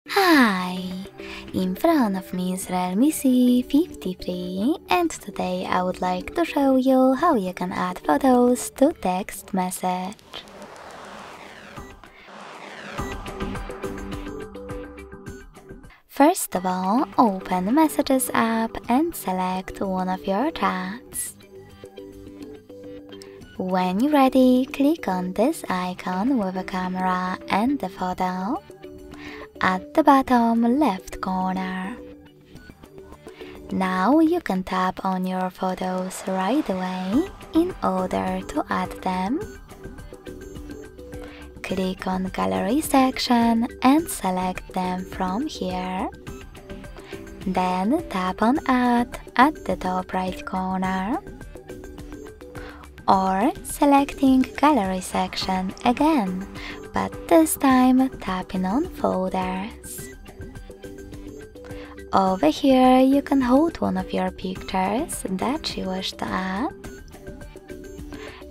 Hi! In front of me is Realme C53 and today I would like to show you how you can add photos to text message. First of all, open the Messages app and select one of your chats. When you're ready, click on this icon with a camera and the photo at the bottom left corner. Now you can tap on your photos right away in order to add them. Click on Gallery section and select them from here. Then tap on Add at the top right corner. Or selecting Gallery section again, but this time tapping on Folders. Over here you can hold one of your pictures that you wish to add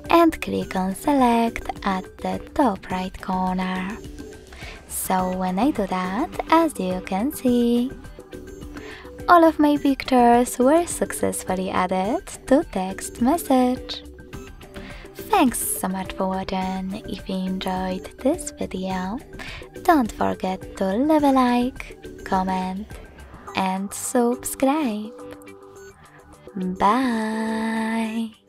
and click on Select at the top right corner. So when I do that, as you can see, all of my pictures were successfully added to text message. Thanks so much for watching. If you enjoyed this video, don't forget to leave a like, comment and subscribe. Bye!